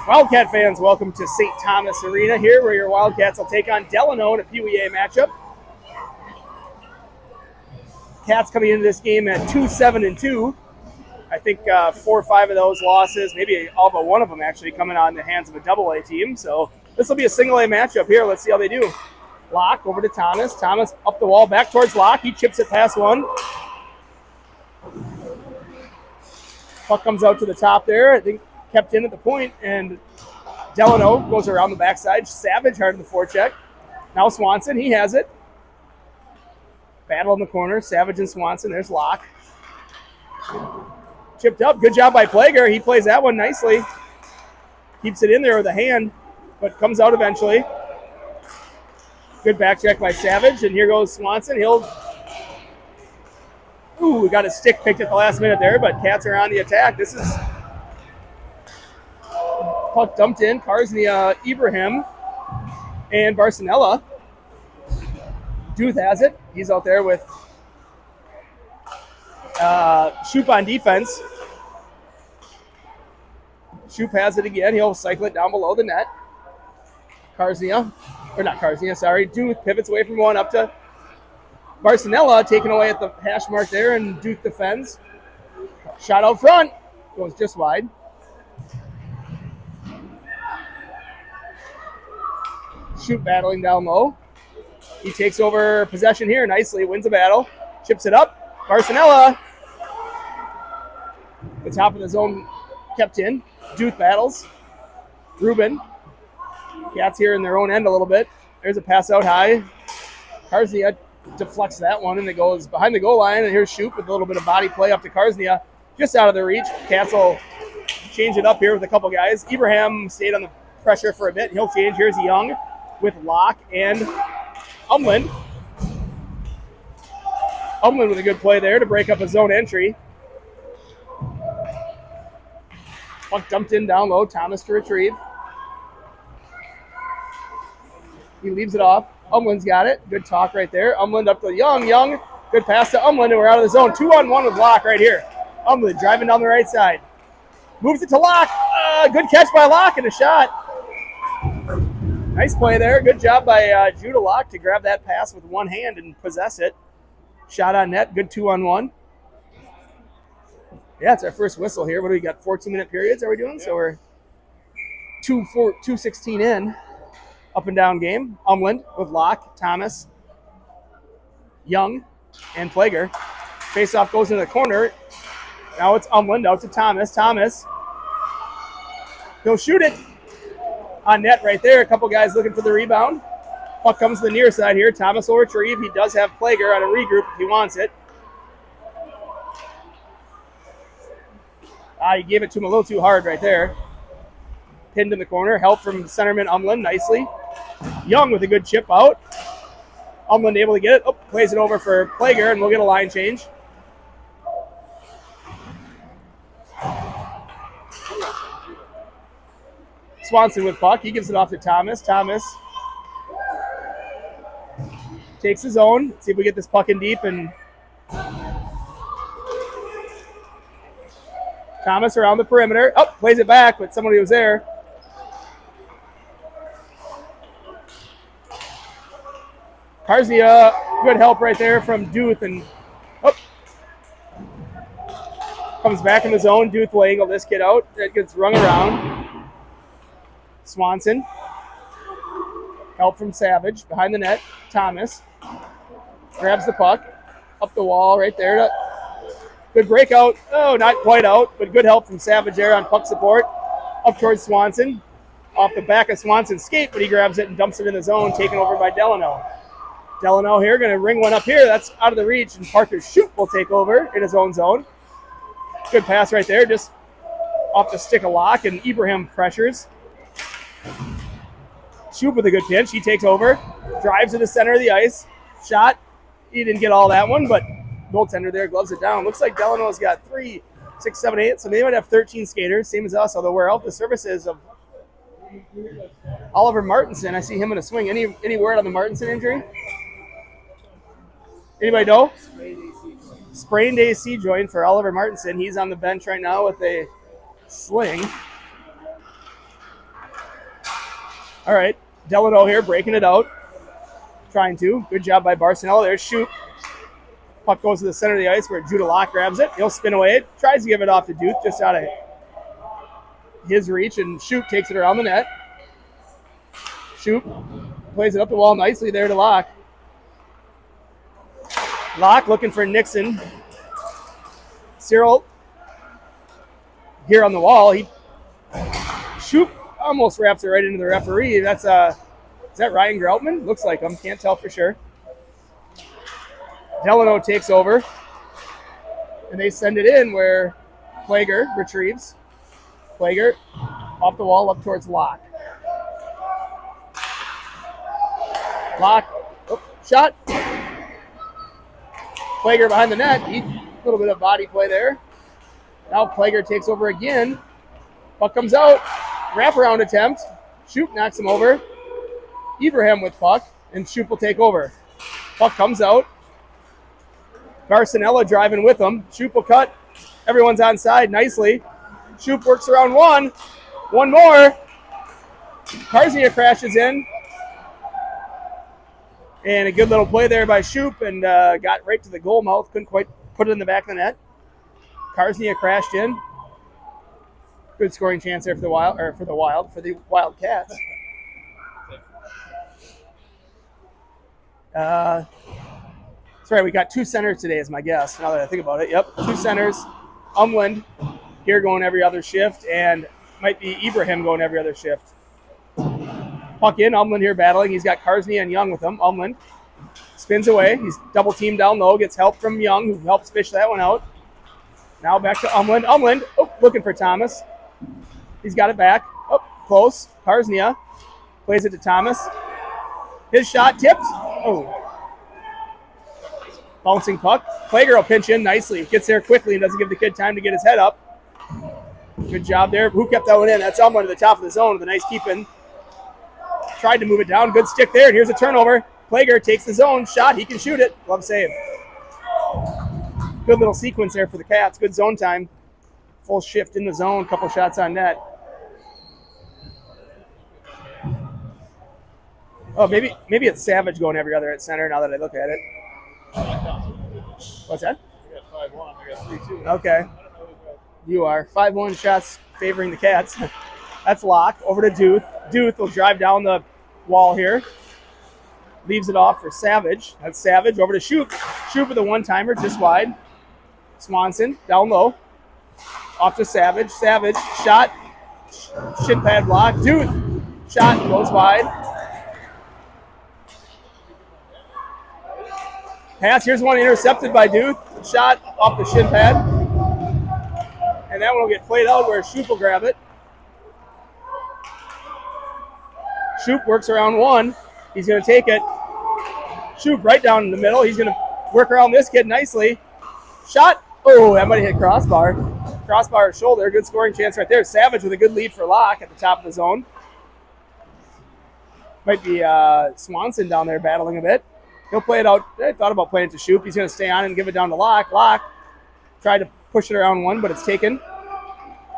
Wildcat fans, welcome to St. Thomas Arena here, where your Wildcats will take on Delano in a PWA matchup. Cats coming into this game at 2-7-2. I think 4 or 5 of those losses, maybe all but one of them actually, coming on the hands of a AA team. So this will be a single A matchup here. Let's see how they do. Locke over to Thomas. Thomas up the wall, back towards Locke. He chips it past one. Puck comes out to the top there. I think kept in at the point, and Delano goes around the backside. Savage hard in the forecheck. Now Swanson, he has it. Battle in the corner. Savage and Swanson. There's Locke. Chipped up. Good job by Plager. He plays that one nicely. Keeps it in there with a hand, but comes out eventually. Good back check by Savage. And here goes Swanson. We got his stick picked at the last minute there, but Cats are on the attack. This is puck dumped in. Karsnia, Ibrahim, and Barcinella. Duth has it. He's out there with Shoop on defense. Shoop has it again. He'll cycle it down below the net. Duth pivots away from one up to Barcinella, taken away at the hash mark there, and Duth defends. Shot out front. Goes just wide. Shoop battling down low. He takes over possession here nicely, wins the battle, chips it up. Barcinella. The top of the zone kept in. Duth battles. Rubin. Cats here in their own end a little bit. There's a pass out high. Karsnia deflects that one, and it goes behind the goal line, and here's Shoop with a little bit of body play up to Karsnia. Just out of their reach. Cats will change it up here with a couple guys. Ibrahim stayed on the pressure for a bit. He'll change. Here's Young with Locke and Umland. Umland with a good play there to break up a zone entry. Puck dumped in down low. Thomas to retrieve. He leaves it off. Umland's got it. Good talk right there. Umland up to Young. Young, good pass to Umland, and we're out of the zone. 2-on-1 with Locke right here. Umland driving down the right side. Moves it to Locke. Good catch by Locke and a shot. Nice play there. Good job by Judah Locke to grab that pass with one hand and possess it. Shot on net. Good 2-on-1. Yeah, it's our first whistle here. What do we got? 14-minute periods are we doing? Yeah. So we're 2:16 in. Up and down game. Umland with Locke, Thomas, Young, and Plager. Face-off goes into the corner. Now it's Umland out to Thomas. Thomas. He'll shoot it. On net right there. A couple guys looking for the rebound. Puck comes to the near side here. Thomas will retrieve. He does have Plager on a regroup if he wants it. He gave it to him a little too hard right there. Pinned in the corner. Help from centerman Umland nicely. Young with a good chip out. Umland able to get it. Plays it over for Plager, and we'll get a line change. Swanson with puck. He gives it off to Thomas. Thomas takes his own. See if we get this puck in deep. And Thomas around the perimeter. Plays it back, but somebody was there. Karsnia, good help right there from Duth, and comes back in the zone. Duth will angle this kid out. It gets rung around. Swanson. Help from Savage behind the net. Thomas grabs the puck up the wall right there. Good breakout. Oh, not quite out, but good help from Savage there on puck support. Up towards Swanson. Off the back of Swanson's skate, but he grabs it and dumps it in the zone, taken over by Delano. Delano here, going to ring one up here. That's out of the reach, and Parker Shoop will take over in his own zone. Good pass right there, just off the stick of Locke, and Ibrahim pressures. Shoop with a good pinch. He takes over, drives to the center of the ice. Shot. He didn't get all that one, but goaltender there gloves it down. Looks like Delano's got 3, 6, 7, 8, so they might have 13 skaters, same as us, although we're out the services of Oliver Martinson. I see him in a swing. Any word on the Martinson injury? Anybody know? Sprained AC joint for Oliver Martinson. He's on the bench right now with a sling. All right, Delano here breaking it out. Trying to. Good job by Barcinella. There's Shoop. Puck goes to the center of the ice where Judah Locke grabs it. He'll spin away. Tries to give it off to Duth just out of his reach, and Shoop takes it around the net. Shoop plays it up the wall nicely there to Locke. Locke looking for Nixon. Cyril here on the wall. Shoop almost wraps it right into the referee. That's is that Ryan Groutman? Looks like him. Can't tell for sure. Delano takes over, and they send it in where Plager retrieves. Plager off the wall up towards Locke. Locke, shot. Plager behind the net. A little bit of body play there. Now Plager takes over again. Puck comes out. Wraparound attempt. Shoop knocks him over. Ibrahim with puck, and Shoop will take over. Puck comes out. Garcinella driving with him. Shoop will cut. Everyone's onside nicely. Shoop works around one. One more. Karznia crashes in. And a good little play there by Shoop, and got right to the goal mouth. Couldn't quite put it in the back of the net. Karznia crashed in. Good scoring chance there for the Wildcats. That's right, we got 2 centers today is my guess, now that I think about it. Yep, 2 centers. Umland here going every other shift, and might be Ibrahim going every other shift. Puck in, Umland here battling. He's got Karznia and Young with him. Umland spins away. He's double teamed down low, gets help from Young, who helps fish that one out. Now back to Umland. Umland, looking for Thomas. He's got it back. Close. Karznia plays it to Thomas. His shot tipped. Bouncing puck. Plager will pinch in nicely. Gets there quickly and doesn't give the kid time to get his head up. Good job there. Who kept that one in? That's Umland at the top of the zone with a nice keeping. Tried to move it down. Good stick there. And here's a turnover. Plager takes the zone. Shot. He can shoot it. Glove save. Good little sequence there for the Cats. Good zone time. Full shift in the zone. Couple shots on net. Maybe it's Savage going every other at center now that I look at it. What's that? I got 5-1. I got 3-2. Okay. You are. 5-1 shots favoring the Cats. That's Locke. Over to Duth. Duth will drive down the wall here. Leaves it off for Savage. That's Savage. Over to Shoop. Shoop with a one-timer just wide. Swanson down low. Off to Savage. Savage. Shot. Shin pad block. Duth. Shot goes wide. Pass. Here's one intercepted by Duth. Shot off the shin pad. And that one will get played out where Shoop will grab it. Shoop works around one. He's going to take it. Shoop right down in the middle. He's going to work around this kid nicely. Shot. That might have hit crossbar. Crossbar shoulder. Good scoring chance right there. Savage with a good lead for Locke at the top of the zone. Might be Swanson down there battling a bit. He'll play it out. I thought about playing it to Shoop. He's going to stay on and give it down to Locke. Locke tried to push it around one, but it's taken.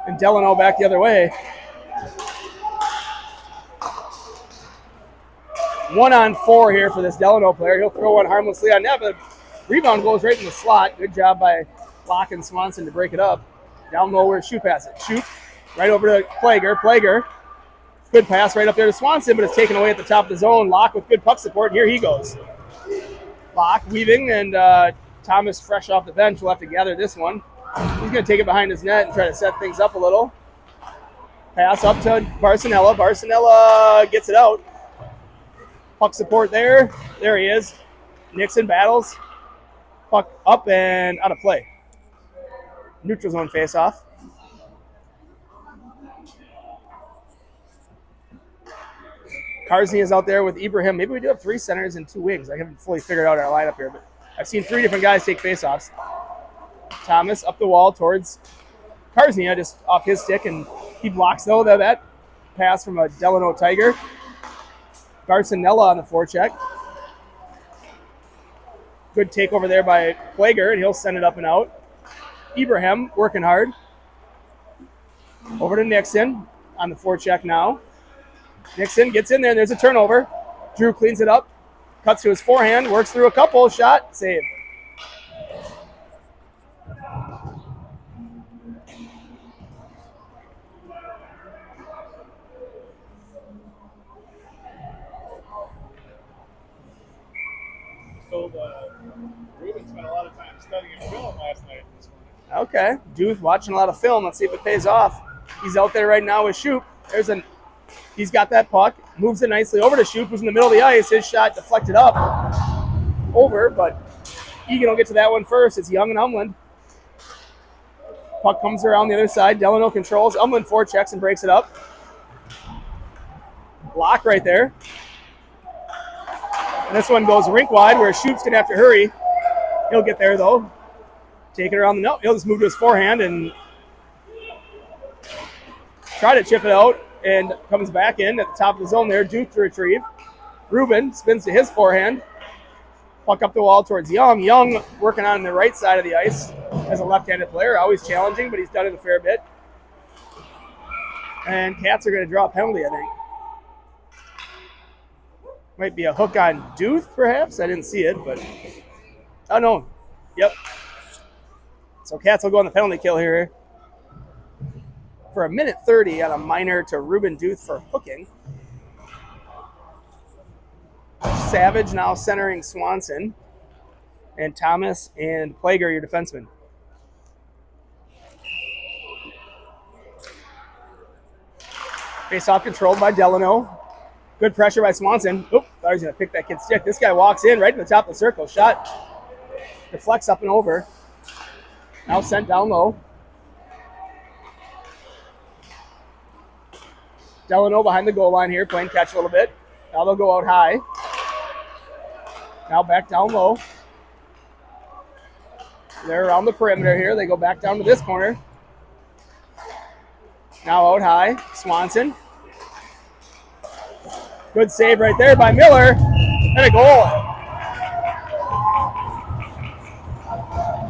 And Delano back the other way. 1-on-4 here for this Delano player. He'll throw one harmlessly on net, but the rebound goes right in the slot. Good job by Locke and Swanson to break it up. Down low where Shoop has it. Shoop right over to Plager. Plager. Good pass right up there to Swanson, but it's taken away at the top of the zone. Locke with good puck support. Here he goes. Locke weaving, and Thomas fresh off the bench will have to gather this one. He's going to take it behind his net and try to set things up a little. Pass up to Barcinella. Barcinella gets it out. Puck support there. There he is. Nixon battles. Puck up and out of play. Neutral zone face-off. Karznia is out there with Ibrahim. Maybe we do have 3 centers and 2 wings. I haven't fully figured out our lineup here, but I've seen 3 different guys take face-offs. Thomas up the wall towards Karznia, just off his stick, and he blocks, though, that pass from a Delano Tiger. Garcinella on the forecheck. Good takeover there by Plager, and he'll send it up and out. Ibrahim working hard. Over to Nixon on the forecheck now. Nixon gets in there, and there's a turnover. Drew cleans it up, cuts to his forehand, works through a couple, shot, save. Ruben spent a lot of time studying film last night. Okay, Duth watching a lot of film. Let's see if it pays off. He's out there right now with Shoop. He's got that puck, moves it nicely over to Shoop, who's in the middle of the ice. His shot deflected up over, but Eagan will get to that one first. It's Young and Umland. Puck comes around the other side. Delano controls. Umland forechecks and breaks it up. Block right there. And this one goes rink wide where Shoop's going to have to hurry. He'll get there, though. Take it around the net. He'll just move to his forehand and try to chip it out, and comes back in at the top of the zone there. Duke to retrieve. Ruben spins to his forehand. Puck up the wall towards Young. Young working on the right side of the ice as a left-handed player. Always challenging, but he's done it a fair bit. And Cats are going to draw a penalty, I think. Might be a hook on Duth, perhaps. I didn't see it, but... Oh, no. Yep. So Cats will go on the penalty kill here for 1:30 on a minor to Ruben Duth for hooking. Savage now centering Swanson. And Thomas and Plager, your defensemen. Face-off controlled by Delano. Good pressure by Swanson. Oop, thought he was going to pick that kid's stick. This guy walks in right to the top of the circle. Shot deflects up and over. Now sent down low. Delano behind the goal line here, playing catch a little bit. Now they'll go out high. Now back down low. They're around the perimeter here. They go back down to this corner. Now out high. Swanson. Good save right there by Miller. And a goal.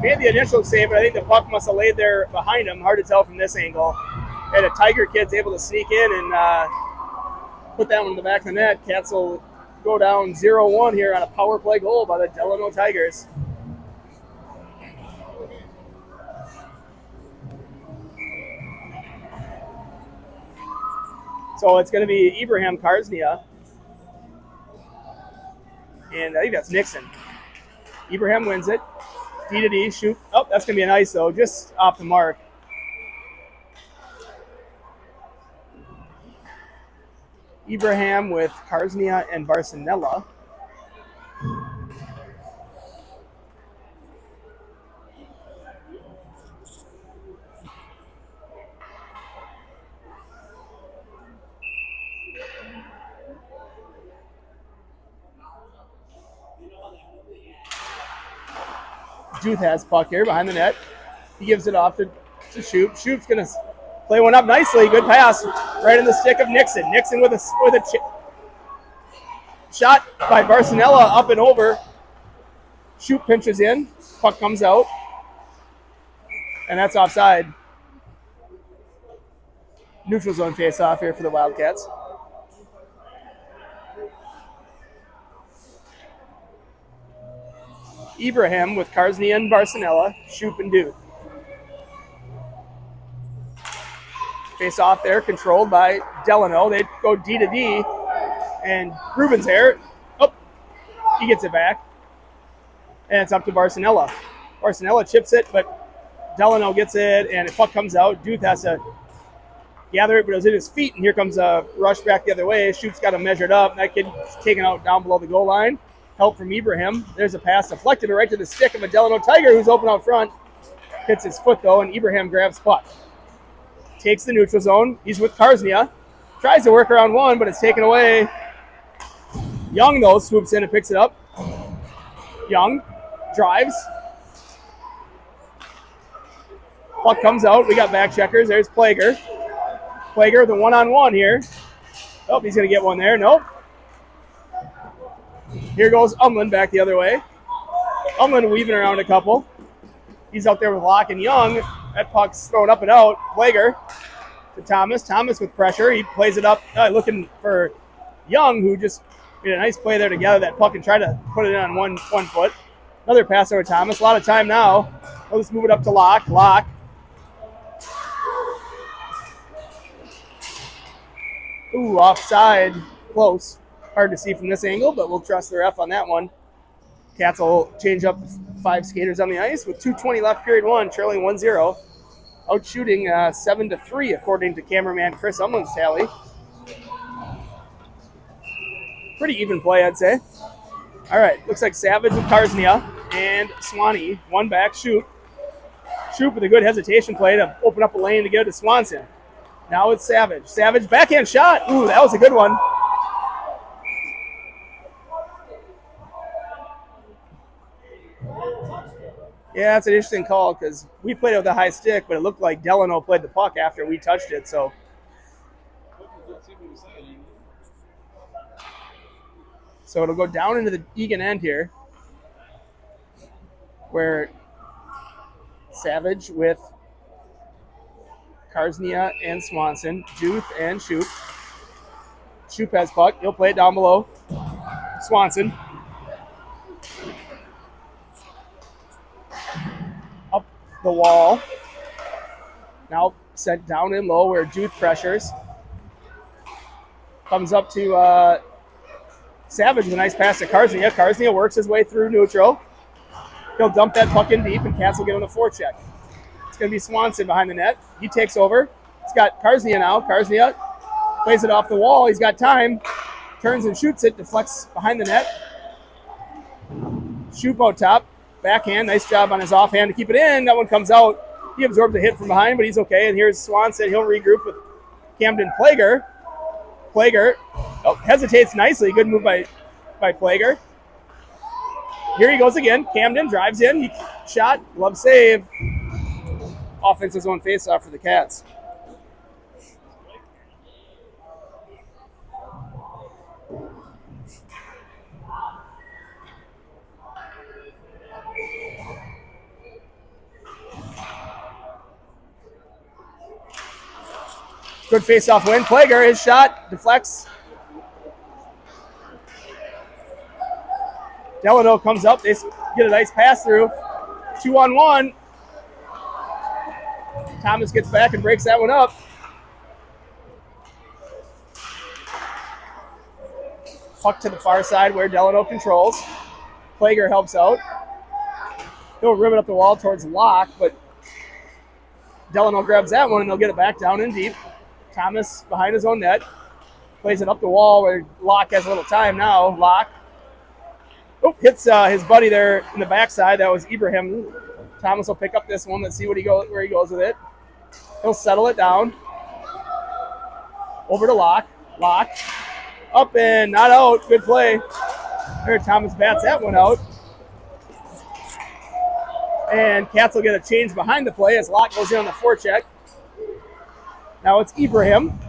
Made the initial save, but I think the puck must have laid there behind him. Hard to tell from this angle. And a Tiger kid's able to sneak in and put that one in the back of the net. Cats will go down 0-1 here on a power play goal by the Delano Tigers. So it's going to be Ibrahim Karsnia. And I think that's Nixon. Ibrahim wins it. D to D, shoot. Oh, that's going to be an ice, though, just off the mark. Ibrahim with Karsnia and Barcinella. Duth has puck here behind the net. He gives it off to Shoop. Shoop's going to play one up nicely. Good pass right in the stick of Nixon. Nixon with a shot by Barcinella up and over. Shoop pinches in. Puck comes out. And that's offside. Neutral zone face-off here for the Wildcats. Ibrahim with Karsnia and Barcinella, Shoop and Duth. Face off there, controlled by Delano. They go D to D, and Ruben's there. Oh, he gets it back. And it's up to Barcinella. Barcinella chips it, but Delano gets it, and the puck comes out. Duth has to gather it, but it was in his feet, and here comes a rush back the other way. Shoop's got him measured up. That kid's taken out down below the goal line. Help from Ibrahim. There's a pass deflected right to the stick of a Delano Tiger who's open out front. Hits his foot, though, and Ibrahim grabs puck. Takes the neutral zone. He's with Karsnia. Tries to work around one, but it's taken away. Young, though, swoops in and picks it up. Young drives. Puck comes out. We got back checkers. There's Plager. Plager with a one-on-one here. Oh, he's going to get one there. Nope. Here goes Umland back the other way. Umland weaving around a couple. He's out there with Locke and Young. That puck's thrown up and out. Plager to Thomas. Thomas with pressure. He plays it up, looking for Young, who just made a nice play there to gather that puck and try to put it in on one foot. Another pass over to Thomas. A lot of time now. Let's move it up to Locke. Locke. Ooh, offside. Close. Hard to see from this angle, but we'll trust the ref on that one. Cats will change up 5 skaters on the ice with 2:20 left, period 1, trailing 1-0. Out shooting 7-3, according to cameraman Chris Umland's tally. Pretty even play, I'd say. All right, looks like Savage with Karsnia. and Swanee. One back, Shoop. Shoop with a good hesitation play to open up a lane to get it to Swanson. Now it's Savage. Savage, backhand shot. Ooh, that was a good one. Yeah, that's an interesting call because we played it with a high stick, but it looked like Delano played the puck after we touched it. So it'll go down into the Eagan end here, where Savage with Karsnia and Swanson, Juth and Shoop. Shoop has puck. He'll play it down below. Swanson. Up the wall. Now sent down and low where Juth pressures. Comes up to Savage with a nice pass to Karsnia. Karsnia works his way through neutral. He'll dump that puck in deep, and Katz will get on the forecheck. It's going to be Swanson behind the net. He takes over. He's got Karsnia now. Karsnia plays it off the wall. He's got time. Turns and shoots it. Deflects behind the net. Shoop out top. Backhand. Nice job on his offhand to keep it in. That one comes out. He absorbs a hit from behind, but he's okay. And here's Swanson. He'll regroup with Camden Plager. Plager hesitates nicely. Good move by Plager. Here he goes again. Camden drives in. He shot. Glove save. Offensive zone faceoff for the Cats. Good face-off win. Plager, his shot, deflects. Delano comes up. They get a nice pass through. 2-on-1. Thomas gets back and breaks that one up. Puck to the far side where Delano controls. Plager helps out. He'll rim it up the wall towards Locke, but Delano grabs that one and they'll get it back down in deep. Thomas behind his own net. Plays it up the wall where Locke has a little time now. Locke. Oh, hits his buddy there in the backside. That was Ibrahim. Thomas will pick up this one. Let's see where he goes with it. He'll settle it down. Over to Locke. Locke. Up and not out. Good play. There, Thomas bats that one out. And Katz will get a change behind the play as Locke goes in on the forecheck. Now it's Ibrahim.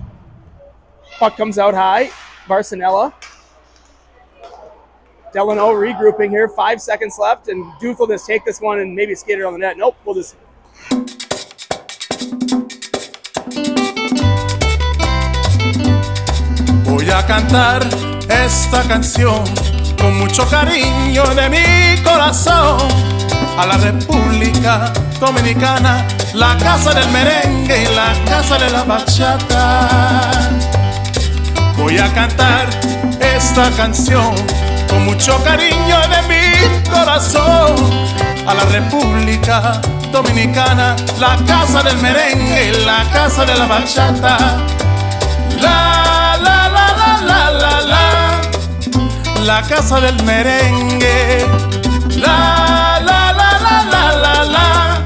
Puck comes out high. Barcinella. Delano regrouping here. 5 seconds left, and Duth will just take this one and maybe skate it on the net. Nope, we'll just... Voy a cantar esta canción con mucho cariño de mi corazón a la República Dominicana, la casa del merengue y la casa de la bachata. Voy a cantar esta canción con mucho cariño de mi corazón a la República Dominicana, la casa del merengue y la casa de la bachata. La, la, la, la, la, la, la, la casa del merengue. La, la, la, la, la, la, la,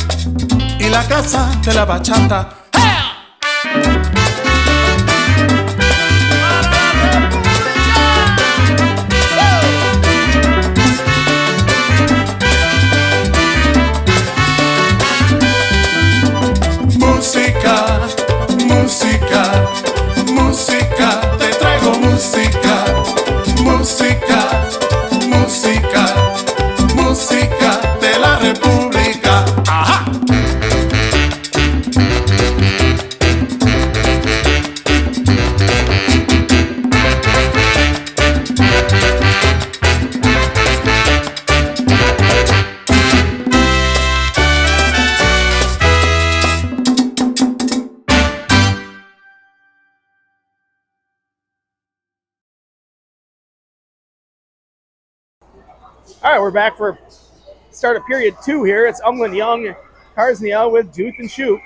y la casa de la bachata. Música, música, música, te traigo música, música, música, música de la República. ¡Ajá! All right, we're back for start of period 2 here. It's Umland, Young, Karsnia with Duth and Shoop.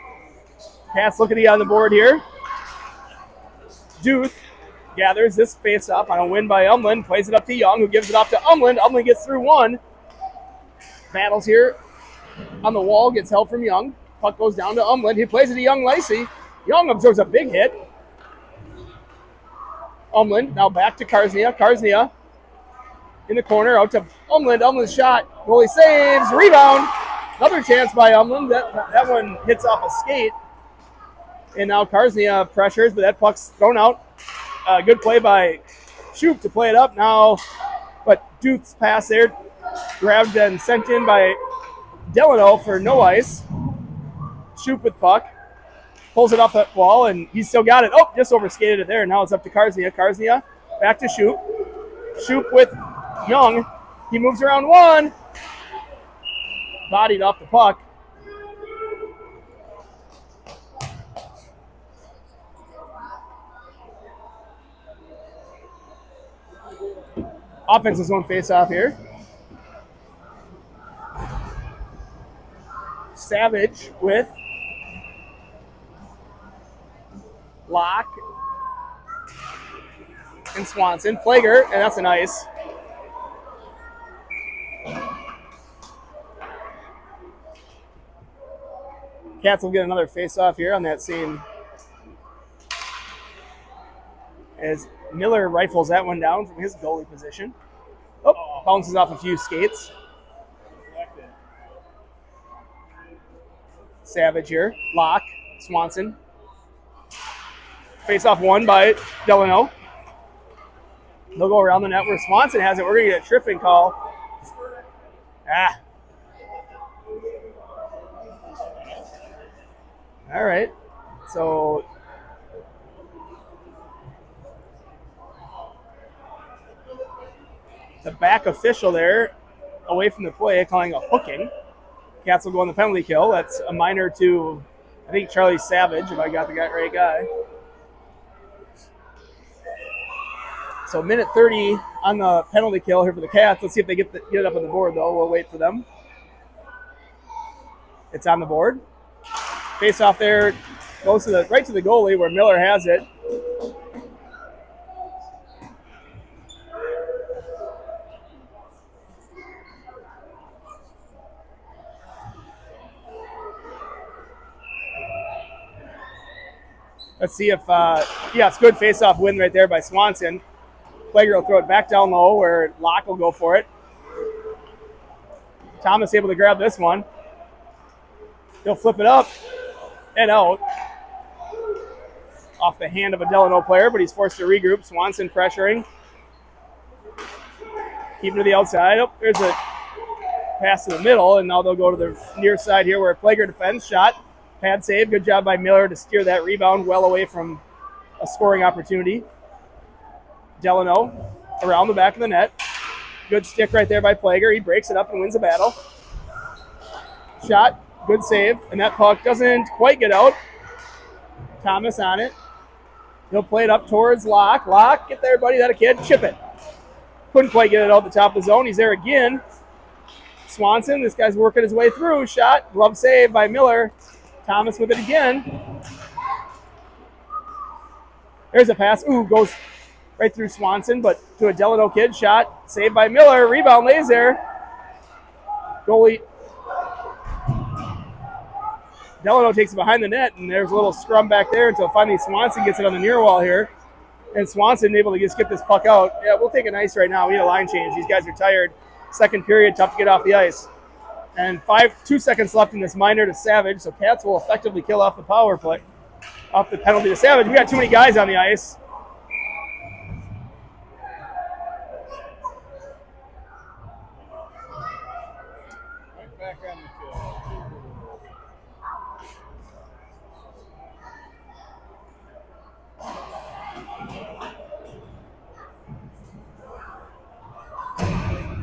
Katz looking on the board here. Duth gathers this face-off on a win by Umland, plays it up to Young, who gives it off to Umland. Umland gets through one. Battles here on the wall, gets help from Young. Puck goes down to Umland. He plays it to Young Lacey. Young absorbs a big hit. Umland now back to Karsnia. Karsnia in the corner out to Umland. Umland's shot. Goalie saves. Rebound. Another chance by Umland. That one hits off a skate. And now Karsnia pressures, but that puck's thrown out. Good play by Shoop to play it up now. But Duke's pass there, grabbed and sent in by Delano for no ice. Shoop with puck. Pulls it off that wall, and he's still got it. Oh, just overskated it there. Now it's up to Karsnia. Karsnia back to Shoop. Shoop with Young. He moves around one. Bodied off the puck. Offensive zone face-off here. Savage with Locke and Swanson. Plager, and that's a nice. Cats will get another face-off here on that same. As Miller rifles that one down from his goalie position. Oh, bounces off a few skates. Savage here. Locke. Swanson. Face off one by Delano. They'll go around the net where Swanson has it. We're going to get a tripping call. All right. So the back official there, away from the play, calling a hooking. Cats will go on the penalty kill. That's a minor to, I think, Charlie Savage, if I got the right guy. So minute 30 on the penalty kill here for the Cats. Let's see if they get it up on the board, though. We'll wait for them. It's on the board. Face off there goes to right to the goalie where Miller has it. Let's see if, it's good face-off win right there by Swanson. Plager will throw it back down low where Locke will go for it. Thomas able to grab this one. He'll flip it up and out. Off the hand of a Delano player, but he's forced to regroup. Swanson pressuring. Keeping to the outside. Oh, there's a pass to the middle, and now they'll go to the near side here where Plager defends. Shot. Pad save. Good job by Miller to steer that rebound well away from a scoring opportunity. Delano around the back of the net. Good stick right there by Plager. He breaks it up and wins the battle. Shot. Good save. And that puck doesn't quite get out. Thomas on it. He'll play it up towards Locke. Locke, get there, buddy. That a kid. Chip it. Couldn't quite get it out the top of the zone. He's there again. Swanson, this guy's working his way through. Shot. Glove save by Miller. Thomas with it again. There's a pass. Ooh, goes right through Swanson, but to a Delano kid. Shot. Saved by Miller. Rebound lays there. Goalie. Delano takes it behind the net, and there's a little scrum back there until finally Swanson gets it on the near wall here. And Swanson able to just get this puck out. Yeah, we'll take an ice right now. We need a line change. These guys are tired. Second period, tough to get off the ice. And 2 seconds left in this minor to Savage, so Cats will effectively kill off the power play, off the penalty to Savage. We got too many guys on the ice. Right back on the field.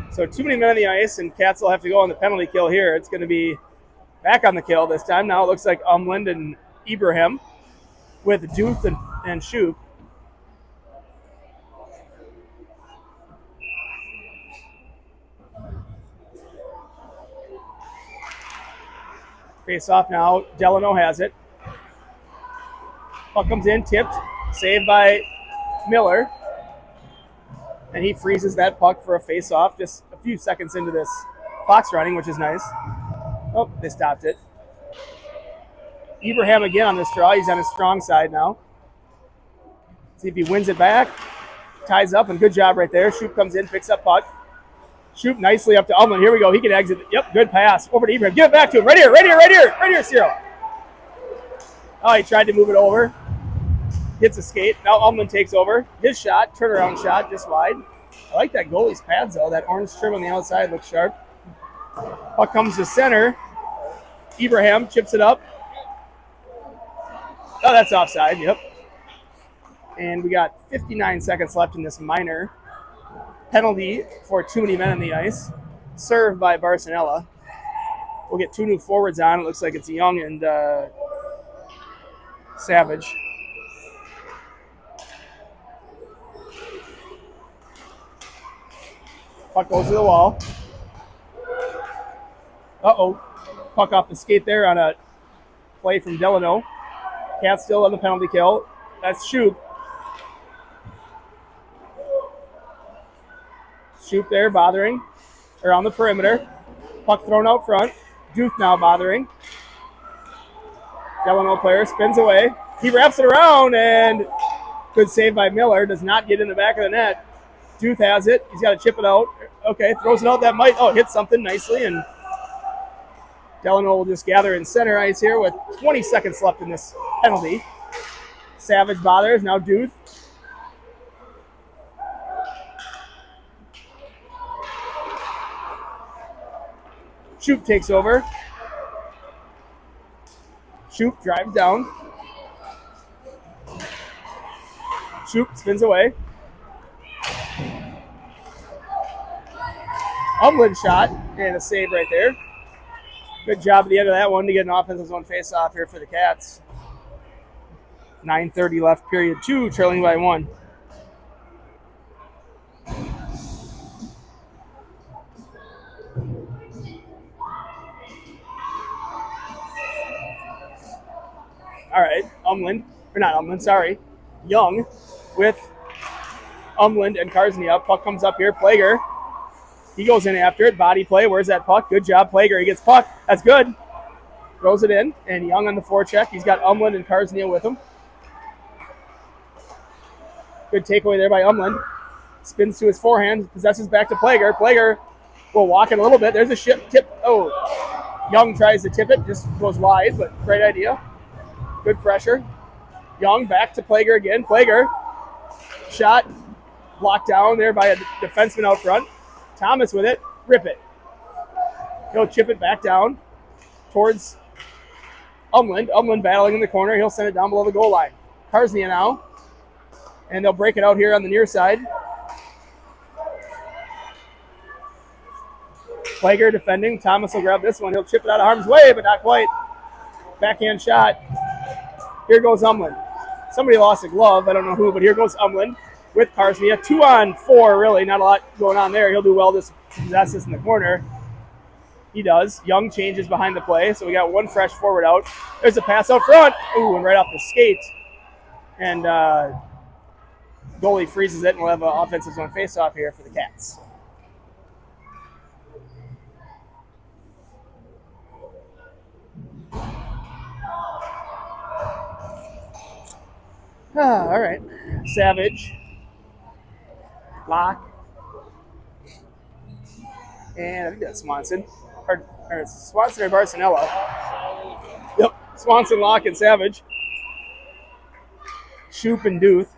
So too many men on the ice, and Cats will have to go on the penalty kill here. It's going to be back on the kill this time. Now it looks like Umland and Ibrahim with Duth and Shoop. Face off now. Delano has it. Puck comes in, tipped, saved by Miller. And he freezes that puck for a face-off just a few seconds into this Clock's running, which is nice. Oh, they stopped it. Ibrahim again on this draw. He's on his strong side now. See if he wins it back. Ties up, and good job right there. Shoop comes in, picks up puck. Shoop nicely up to Umlin. Here we go. He can exit. Yep, good pass. Over to Ibrahim. Give it back to him. Right here, Cyril. Oh, he tried to move it over. Hits a skate. Now Umlin takes over. His shot, turnaround shot, just wide. I like that goalie's pads, though. That orange trim on the outside looks sharp. Puck comes to center. Ibrahim chips it up. Oh, that's offside. Yep. And we got 59 seconds left in this minor. Penalty for too many men on the ice. Served by Barcinella. We'll get 2 new forwards on. It looks like it's Young and Savage. Puck goes to the wall. Uh-oh. Puck off the skate there on a play from Delano. Cats still on the penalty kill. That's Shoop. Shoop there bothering. Around the perimeter. Puck thrown out front. Duth now bothering. Delano player spins away. He wraps it around, and good save by Miller. Does not get in the back of the net. Duth has it. He's got to chip it out. Okay, throws it out. That might, hit something nicely, and Delano will just gather in center ice here with 20 seconds left in this penalty. Savage bothers. Now Duth. Shoop takes over. Shoop drives down. Shoop spins away. Umlin shot and a save right there. Good job at the end of that one to get an offensive zone face-off here for the Cats. 9:30 left, period 2, trailing by 1. All right, Young with Umland and Karsny up. Puck comes up here. Plager. He goes in after it. Body play. Where's that puck? Good job, Plager. He gets puck. That's good. Throws it in. And Young on the forecheck. He's got Umland and Karsny with him. Good takeaway there by Umland. Spins to his forehand. Possesses back to Plager. Plager will walk it a little bit. There's a tip. Oh, Young tries to tip it. Just goes wide, but great idea. Good pressure. Young back to Plager again. Plager. Shot. Blocked down there by a defenseman out front. Thomas with it. Rip it. He'll chip it back down towards Umland. Umland battling in the corner. He'll send it down below the goal line. Karsny now. And they'll break it out here on the near side. Plager defending. Thomas will grab this one. He'll chip it out of harm's way, but not quite. Backhand shot. Here goes Umland. Somebody lost a glove. I don't know who, but here goes Umland with Karsny. A 2-on-4, really. Not a lot going on there. He'll do well to possess this in the corner. He does. Young changes behind the play, so we got one fresh forward out. There's a pass out front. Ooh, and right off the skate. And goalie freezes it, and we'll have an offensive zone face-off here for the Cats. All right. Savage. Lock. And I think that's Swanson. Or it's Swanson or Barcinella. Yep. Swanson, Lock, and Savage. Shoop and Duth.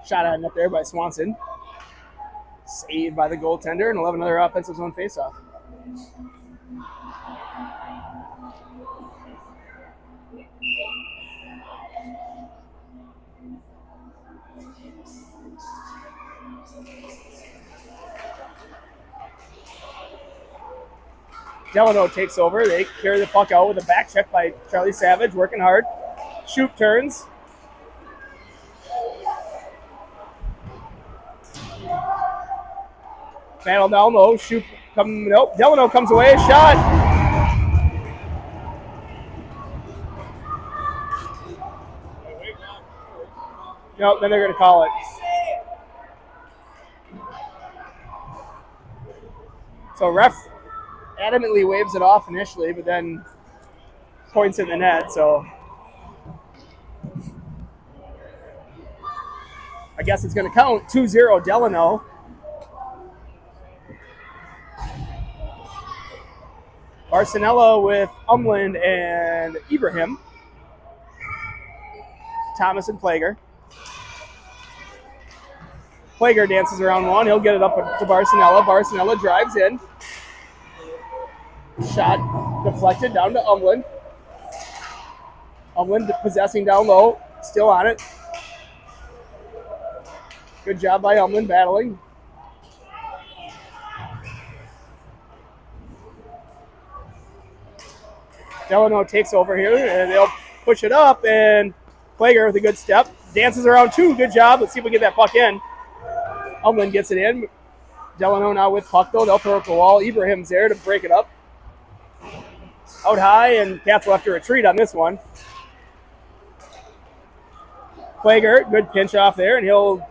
Shot out net there by Swanson. Saved by the goaltender, and we'll have another offensive zone faceoff. Delano takes over. They carry the puck out with a back check by Charlie Savage, working hard. Shoop turns. Battle down low. Shoot. Nope. Delano comes away. Shot. Nope. Then they're going to call it. So ref adamantly waves it off initially, but then points in the net. So I guess it's going to count 2-0 Delano. Barcinella with Umland and Ibrahim. Thomas and Plager. Plager dances around one. He'll get it up to Barcinella. Barcinella drives in. Shot deflected down to Umland. Umland possessing down low. Still on it. Good job by Umland battling. Delano takes over here, and they'll push it up, and Plager with a good step. Dances around two. Good job. Let's see if we get that puck in. Umland gets it in. Delano now with puck, though. They'll throw it to the wall. Ibrahim's there to break it up. Out high, and Cats will have to retreat on this one. Plager, good pinch off there, and he'll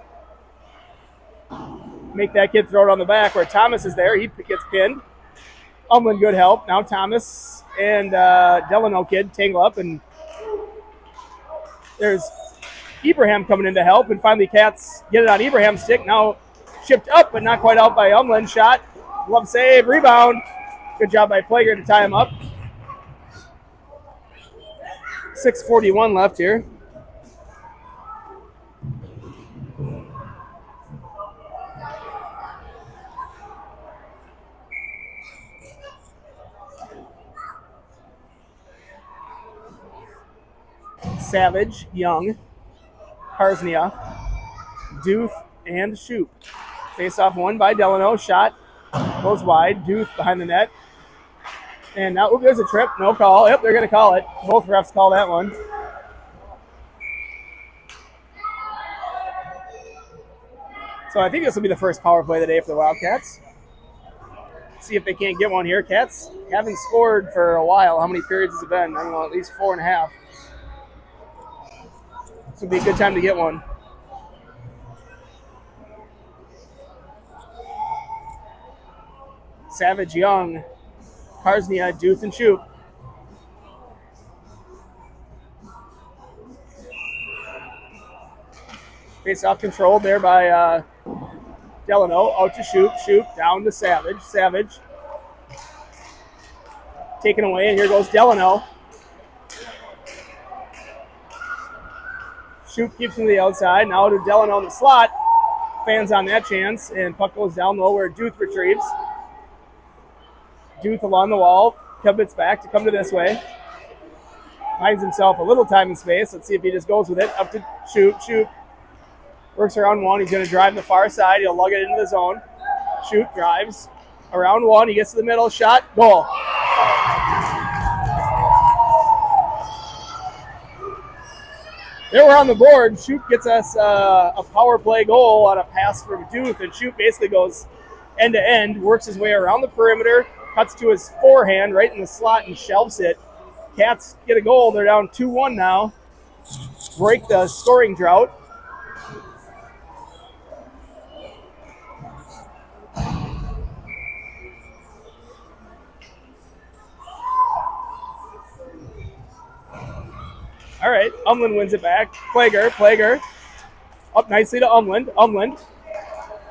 make that kid throw it on the back where Thomas is there. He gets pinned. Umland, good help. Now Thomas and Delano kid tangle up, and there's Ibrahim coming in to help, and finally Cats get it on Ibrahim's stick. Now chipped up, but not quite out by Umland. Shot, glove save, rebound. Good job by Plager to tie him up. 6:41 left here. Savage, Young, Karsnia, Duth, and Shoop. Face off one by Delano. Shot goes wide. Duth behind the net. And now, there's a trip. No call. Yep, they're going to call it. Both refs call that one. So I think this will be the first power play of the day for the Wildcats. See if they can't get one here. Cats haven't scored for a while. How many periods has it been? I don't know, at least 4.5. This would be a good time to get one. Savage, Young, Karsnia, Duth, and Shoop. Face-off controlled there by Delano. Out to Shoop. Shoop down to Savage. Savage taken away, and here goes Delano. Shoop keeps him to the outside. Now to Delano in the slot. Fans on that chance, and puck goes down low where Duth retrieves. Duth along the wall. Pivots back to come to this way. Finds himself a little time and space. Let's see if he just goes with it. Up to Shoop. Shoop works around one. He's going to drive the far side. He'll lug it into the zone. Shoop drives around one. He gets to the middle. Shot. Goal. There we're on the board. Shoop gets us a power play goal on a pass from Duth, and Shoop basically goes end to end, works his way around the perimeter, cuts to his forehand right in the slot and shelves it. Cats get a goal. They're down 2-1 now. Break the scoring drought. All right, Umland wins it back. Plager, up nicely to Umland. Umland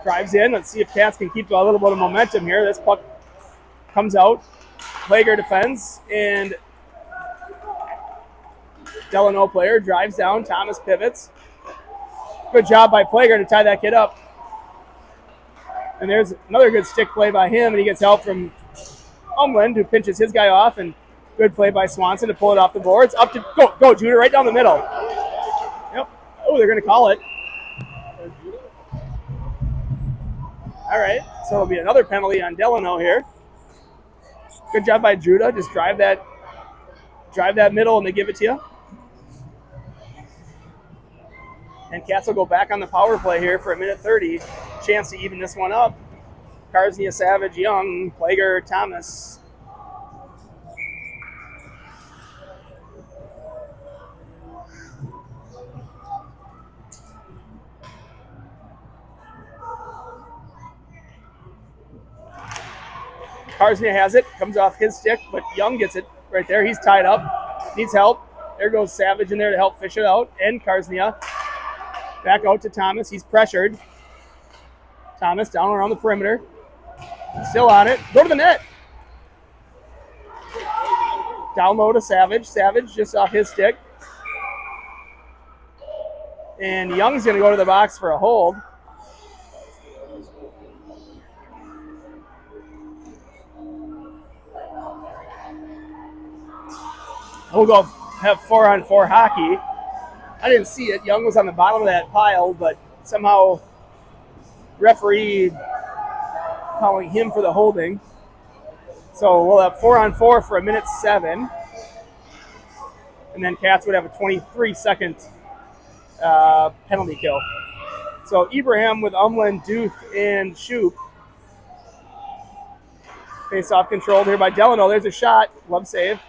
drives in. Let's see if Cats can keep a little bit of momentum here. This puck comes out. Plager defends, and Delano player drives down. Thomas pivots. Good job by Plager to tie that kid up. And there's another good stick play by him, and he gets help from Umland, who pinches his guy off, and good play by Swanson to pull it off the boards. Up to go, Judah, right down the middle. Yep. Oh, they're going to call it. All right, so it'll be another penalty on Delano here. Good job by Judah. Just drive that middle, and they give it to you. And Cats will go back on the power play here for 1:30. Chance to even this one up. Karsnia, Savage, Young, Plager, Thomas. Karsnia has it, comes off his stick, but Young gets it right there. He's tied up, needs help. There goes Savage in there to help fish it out, and Karsnia. Back out to Thomas, he's pressured. Thomas down around the perimeter. Still on it, go to the net. Down low to Savage, Savage just off his stick. And Young's gonna go to the box for a hold. We'll go have 4-on-4 hockey. I didn't see it. Young was on the bottom of that pile, but somehow referee calling him for the holding. So we'll have 4-on-4 for 1:07. And then Cats would have a 23-second penalty kill. So Ibrahim with Umland, Duth, and Shoup. Face-off controlled here by Delano. There's a shot. Glove save.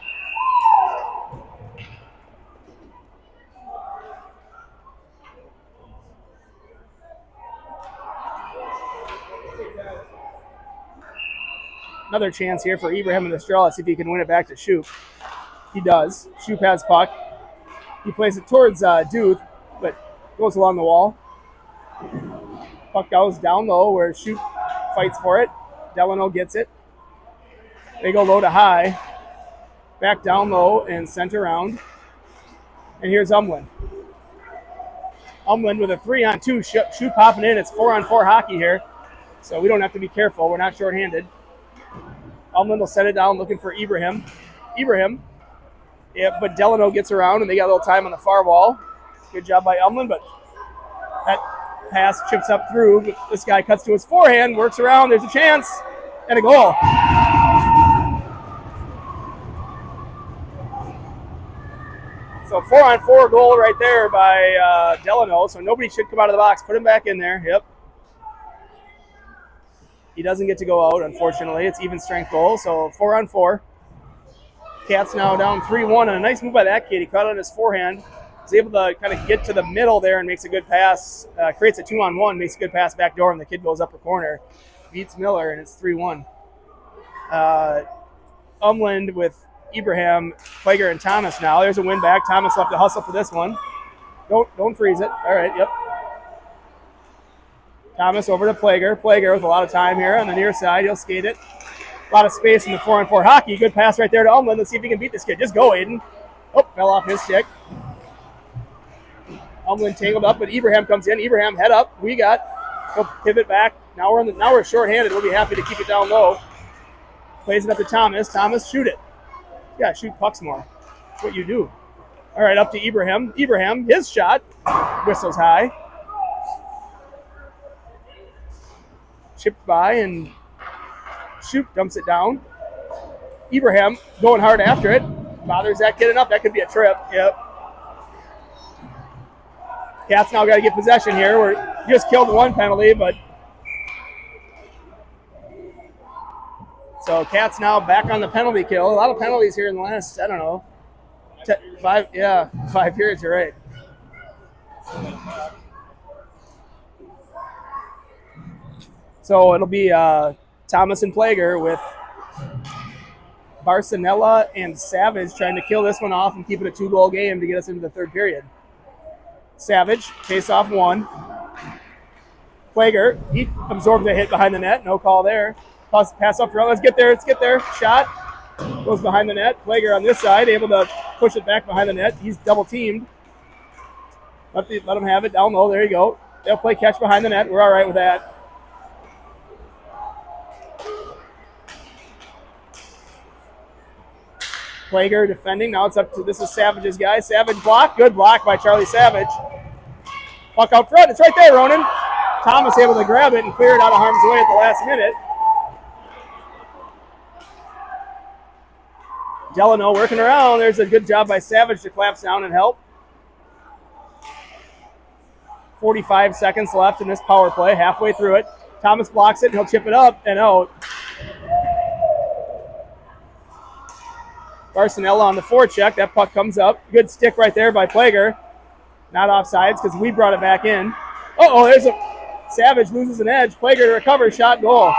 Another chance here for Ibrahim and Estrella. See if he can win it back to Shoup. He does. Shoup has puck. He plays it towards Duth, but goes along the wall. Puck goes down low where Shoup fights for it. Delano gets it. They go low to high. Back down low and sent around. And here's Umland. Umland with a 3-on-2. Shoup popping in. It's 4-on-4 hockey here. So we don't have to be careful. We're not shorthanded. Umland will set it down looking for Ibrahim. Yeah, but Delano gets around and they got a little time on the far wall. Good job by Umland, but that pass chips up through. This guy cuts to his forehand, works around. There's a chance and a goal. So 4-on-4 goal right there by Delano. So nobody should come out of the box. Put him back in there. Yep. He doesn't get to go out, unfortunately. It's even strength goal, so 4-on-4. Cats now down 3-1, and a nice move by that kid. He caught on his forehand. He's able to kind of get to the middle there and makes a good pass. Creates a 2-on-1, makes a good pass back door, and the kid goes upper corner. Beats Miller, and it's 3-1. Umland with Ibrahim, Plager, and Thomas now. There's a win back. Thomas left to hustle for this one. Don't freeze it. All right, yep. Thomas over to Plager. Plager with a lot of time here on the near side. He'll skate it. A lot of space in the 4-on-4 hockey. Good pass right there to Umland. Let's see if he can beat this kid. Just go, Aiden. Oh, fell off his stick. Umland tangled up, but Ibrahim comes in. Ibrahim head up. He'll pivot back. Now we're shorthanded. We'll be happy to keep it down low. Plays it up to Thomas. Thomas, shoot it. Yeah, shoot pucks more. That's what you do. All right, up to Ibrahim. Ibrahim, his shot. Whistles high. Chipped by and Shoup dumps it down. Ibrahim going hard after it. Bothers that kid enough. That could be a trip. Yep. Cats now got to get possession here. We just killed one penalty, but so Cats now back on the penalty kill. A lot of penalties here in the last, I don't know, 5 periods. You're right. So it'll be Thomas and Plager with Barcinella and Savage trying to kill this one off and keep it a 2-goal game to get us into the third period. Savage, face-off 1. Plager, he absorbs a hit behind the net. No call there. Pass up front. Let's get there. Shot. Goes behind the net. Plager on this side, able to push it back behind the net. He's double-teamed. Let him have it down low. There you go. They'll play catch behind the net. We're all right with that. Plager defending. Now it's up to, this is Savage's guy. Savage block. Good block by Charlie Savage. Puck out front. It's right there, Ronan. Thomas able to grab it and clear it out of harm's way at the last minute. Delano working around. There's a good job by Savage to collapse down and help. 45 seconds left in this power play. Halfway through it. Thomas blocks it, and he'll chip it up and out. Barcinella on the forecheck. That puck comes up. Good stick right there by Plager. Not offsides because we brought it back in. Uh-oh, there's a Savage loses an edge. Plager to recover, shot, goal.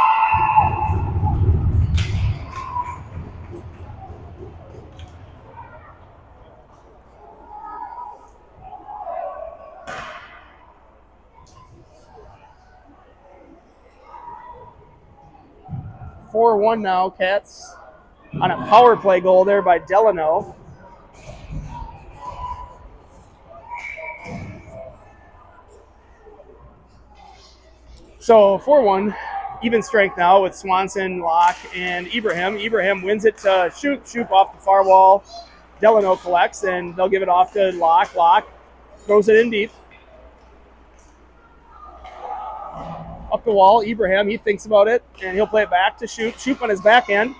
(4-1) now, Cats on a power play goal there by Delano. So 4-1, even strength now with Swanson, Locke, and Ibrahim. Ibrahim wins it to Shoop off the far wall. Delano collects, and they'll give it off to Locke. Locke throws it in deep. Up the wall, Ibrahim, he thinks about it, and he'll play it back to Shoop. Shoop on his backhand.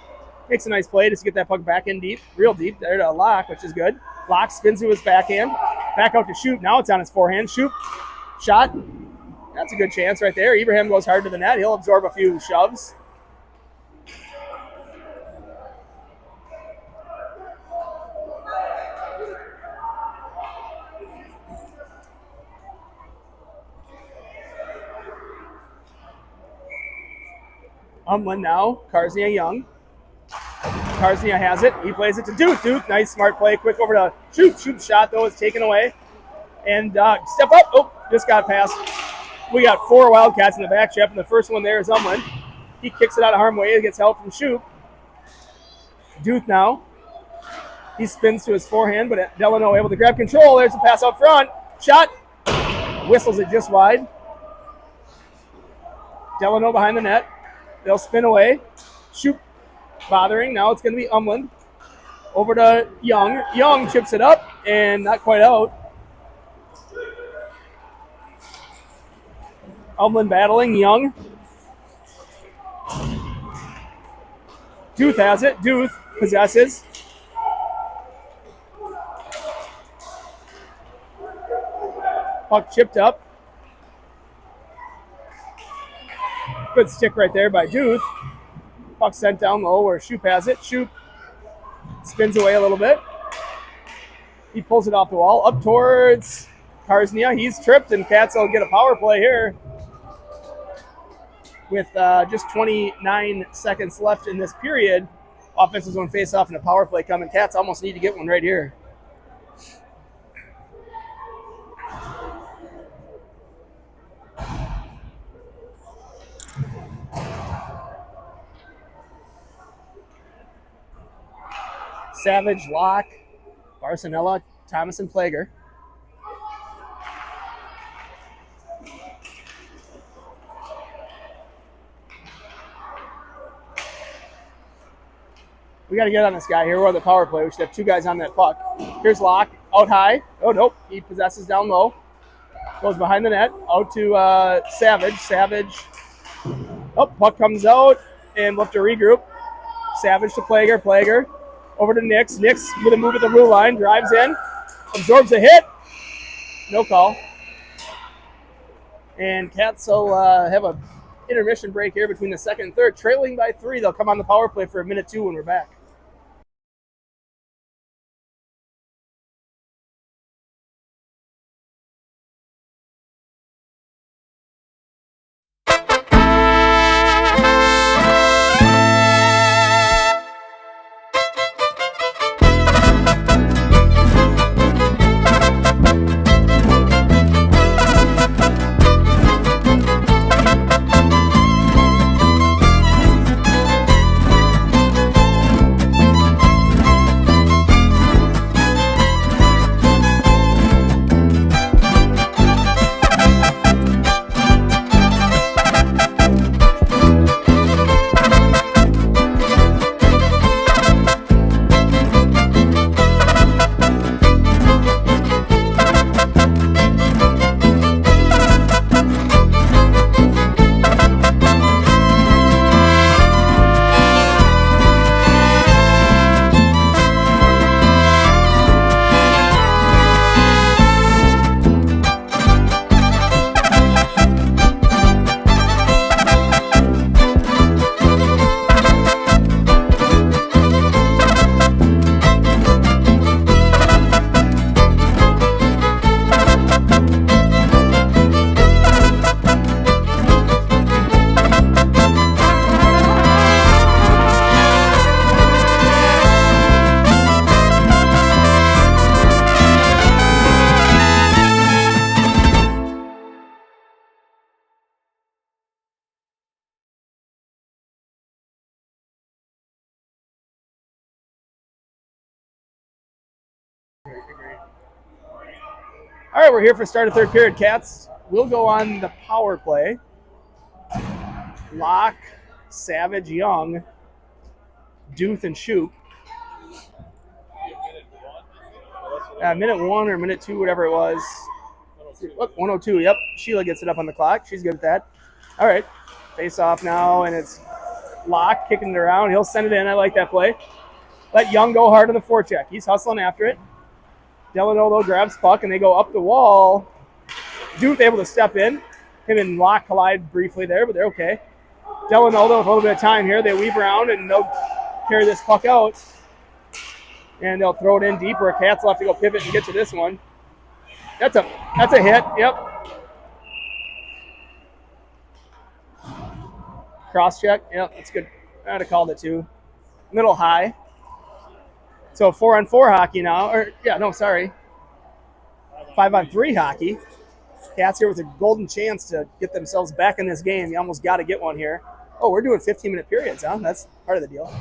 Makes a nice play just to get that puck back in deep, real deep, there to Locke, which is good. Locke spins to his backhand. Back out to Shoop. Now it's on his forehand. Shoop, shot. That's a good chance right there. Ibrahim goes hard to the net. He'll absorb a few shoves. Umlin now. Karznia Young. Karznia has it. He plays it to Duke. Duke, nice smart play. Quick over to Shoop. Shoop's shot, though, is taken away. And step up. Oh, just got past. We got 4 Wildcats in the back chip, and the first one there is Umlin. He kicks it out of harm's way. He gets help from Shoop. Duke now. He spins to his forehand, but Delano able to grab control. There's a pass out front. Shot. Whistles it just wide. Delano behind the net. They'll spin away. Shoop bothering. Now it's going to be Umlin. Over to Young. Young chips it up, and not quite out. Umlin battling, Young. Duth has it. Duth possesses. Puck chipped up. Good stick right there by Duth. Puck sent down low where Shoop has it. Shoop spins away a little bit. He pulls it off the wall. Up towards Karznia. He's tripped, and Cats will get a power play here. With just 29 seconds left in this period, offensive zone face-off and a power play coming. Cats almost need to get one right here. Savage, Locke, Barcinella, Thomas, and Plager. We got to get on this guy here. We're on the power play. We should have 2 guys on that puck. Here's Locke, out high. Oh, nope. He possesses down low. Goes behind the net. Out to Savage. Savage. Oh, puck comes out, and we'll have to regroup. Savage to Plager. Plager over to Nix. Nix with a move at the blue line. Drives in. Absorbs a hit. No call. And Cats will have a intermission break here between the second and third. Trailing by 3. They'll come on the power play for a minute 2 when we're back. All right, we're here for start of third period. Cats will go on the power play. Locke, Savage, Young, Duth, and Shoop. Minute 1 or minute 2, whatever it was. Look, 102, yep. Sheila gets it up on the clock. She's good at that. All right, face off now, and it's Locke kicking it around. He'll send it in. I like that play. Let Young go hard on the forecheck. He's hustling after it. Delano, though, grabs puck, and they go up the wall. Duth able to step in. Him and Locke collide briefly there, but they're okay. Delano, though, with a little bit of time here, they weave around, and they'll carry this puck out. And they'll throw it in deeper. Cats will have to go pivot and get to this one. That's a hit. Yep. Cross check. Yep, that's good. I'd have called it too. Middle high. So 4-on-4 hockey now. 5-on-3 hockey. Cats here with a golden chance to get themselves back in this game. You almost got to get one here. Oh, we're doing 15-minute periods, huh? That's part of the deal.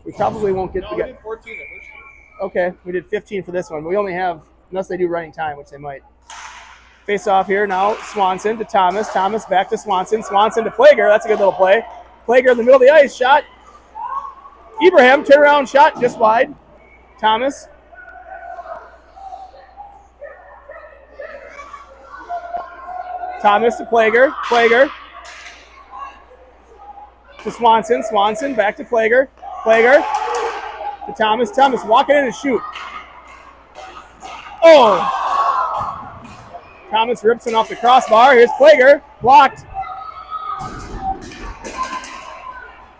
We probably won't get. No, we did 14 the first year. Okay, we did 15 for this one. We only have, unless they do running time, which they might. Face off here now. Swanson to Thomas. Thomas back to Swanson. Swanson to Plager. That's a good little play. Plager in the middle of the ice. Shot. Ibrahim, turnaround shot just wide. Thomas. Thomas to Plager. Plager. To Swanson. Swanson back to Plager. Plager to Thomas. Thomas walking in and shoot. Oh! Thomas rips it off the crossbar. Here's Plager. Blocked.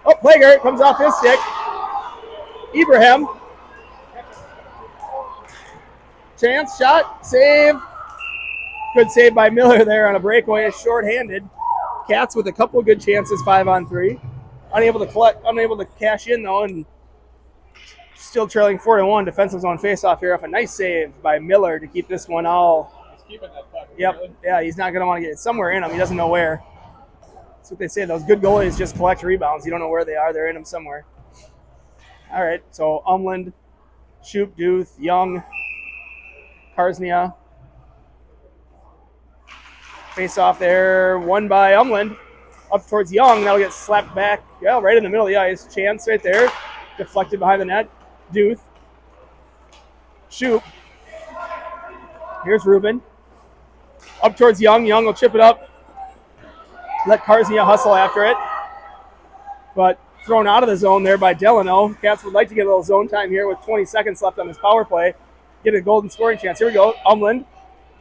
Oh, Plager comes off his stick. Ibrahim. Chance, shot, save. Good save by Miller there on a breakaway. Short-handed. Cats with a couple of good chances, 5-on-3. Unable to cash in though, and still trailing 4-1. Defensive zone face-off here off a nice save by Miller to keep this one all. He's keeping that puck. Yep. Really? Yeah, he's not going to want to get it somewhere in him. He doesn't know where. That's what they say. Those good goalies just collect rebounds. You don't know where they are. They're in them somewhere. All right. So Umland, Shoop, Duth, Young, Karsnia. Face off there. Won by Umland. Up towards Young. That'll get slapped back. Yeah, right in the middle of the ice. Chance right there. Deflected behind the net. Duth. Shoop. Here's Ruben. Up towards Young. Young will chip it up. Let Karsnia hustle after it. But thrown out of the zone there by Delano. Cats would like to get a little zone time here with 20 seconds left on this power play. Get a golden scoring chance. Here we go. Umland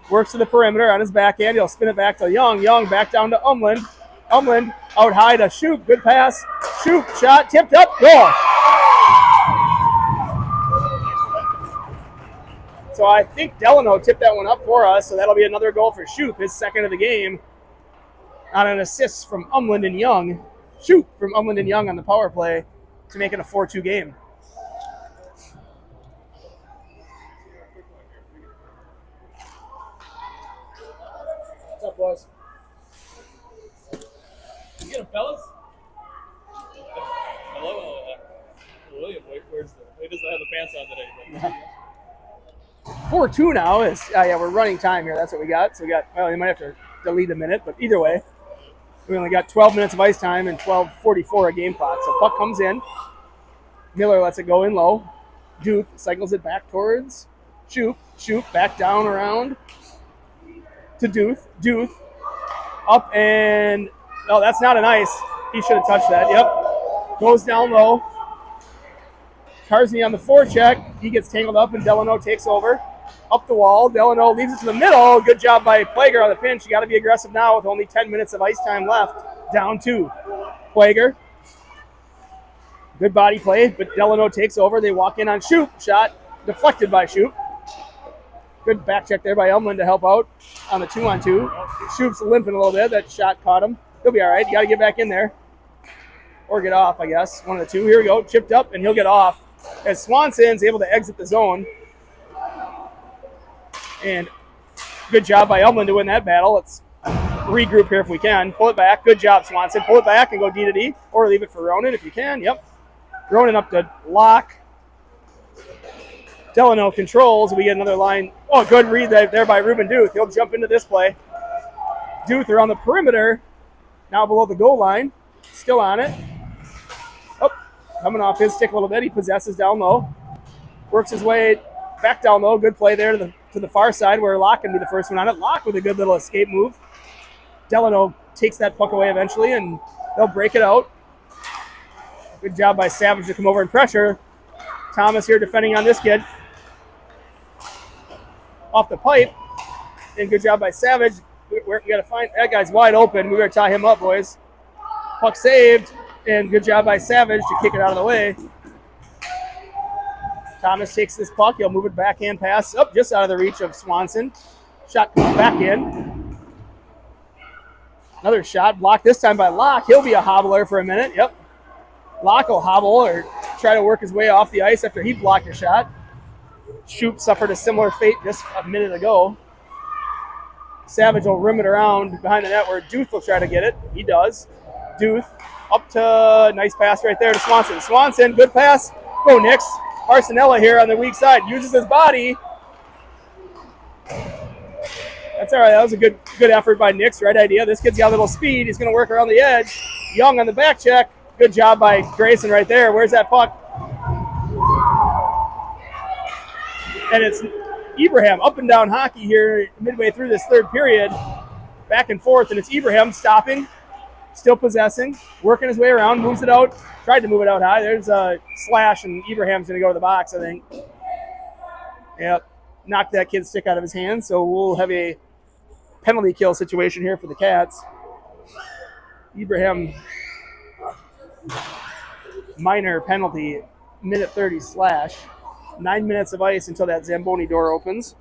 works to the perimeter on his backhand. He'll spin it back to Young. Young back down to Umland. Umland out high to Shoop. Good pass. Shoop. Shot. Tipped up. Goal. So I think Delano tipped that one up for us. So that'll be another goal for Shoop. His second of the game on an assist from Umland and Young. Shoop from Umland and Young on the power play to make it a 4-2 game. What's up, boys? You get him, fellas? Hello, William. He doesn't have the pants on today. But 4-2 now is, yeah, we're running time here. That's what we got. So we got, well, you might have to delete a minute, but either way, we only got 12 minutes of ice time and 12:44 a game clock. So puck comes in. Miller lets it go in low. Duth cycles it back towards Shoop. Shoop back down around to Duth. Duth up and, no, that's not an ice. He should have touched that. Yep. Goes down low. Karsny on the forecheck. He gets tangled up and Delano takes over. Up the wall. Delano leaves it to the middle. Good job by Plager on the pinch. You got to be aggressive now with only 10 minutes of ice time left. Down 2. Plager. Good body play, but Delano takes over. They walk in on Shoop. Shot deflected by Shoop. Good back check there by Umland to help out on the 2-on-2. Shoop's limping a little bit. That shot caught him. He'll be all right. You got to get back in there. Or get off, I guess. One of the two. Here we go. Chipped up, and he'll get off. As Swanson's able to exit the zone. And good job by Umland to win that battle. Let's regroup here if we can. Pull it back. Good job, Swanson. Pull it back and go D to D. Or leave it for Ronan if you can. Yep. Ronan up to Locke. Delano controls. We get another line. Oh, good read there by Ruben Duth. He'll jump into this play. Duth around the perimeter. Now below the goal line. Still on it. Oh, coming off his stick a little bit. He possesses down low. Works his way back down low. Good play there to the far side where Locke can be the first one on it. Locke with a good little escape move. Delano takes that puck away eventually, and they'll break it out. Good job by Savage to come over and pressure. Thomas here defending on this kid. Off the pipe. And good job by Savage. We got to find that guy's wide open. We got to tie him up, boys. Puck saved. And good job by Savage to kick it out of the way. Thomas takes this puck. He'll move it backhand pass up just out of the reach of Swanson. Shot comes back in. Another shot blocked this time by Locke. He'll be a hobbler for a minute. Yep. Locke will hobble or try to work his way off the ice after he blocked a shot. Shoop suffered a similar fate just a minute ago. Savage will rim it around behind the net where Duth will try to get it. He does. Duth up to nice pass right there to Swanson. Swanson, good pass. Go Nix. Arsenella here on the weak side uses his body. That's all right. That was a good effort by Nix. Right idea. This kid's got a little speed. He's going to work around the edge. Young on the back check. Good job by Grayson right there. Where's that puck? And it's Ibrahim up and down hockey here midway through this third period. Back and forth, and it's Ibrahim stopping, still possessing, working his way around, moves it out, tried to move it out high. There's a slash, and Ibrahim's going to go to the box, I think. Yep, knocked that kid's stick out of his hand, so we'll have a penalty kill situation here for the Cats. Ibrahim, minor penalty, minute 30 slash. 9 minutes of ice until that Zamboni door opens.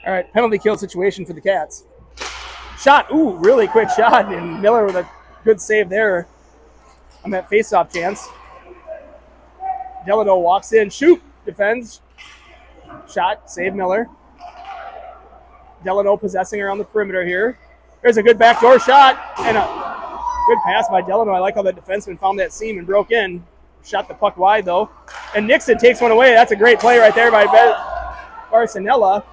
All right, penalty kill situation for the Cats. Shot, ooh, really quick shot, and Miller with a good save there on that face-off chance. Delano walks in, shoot, defends, shot, save Miller. Delano possessing around the perimeter here. There's a good backdoor shot and a good pass by Delano. I like how the defenseman found that seam and broke in. Shot the puck wide though. And Nixon takes one away. That's a great play right there by Arsenella.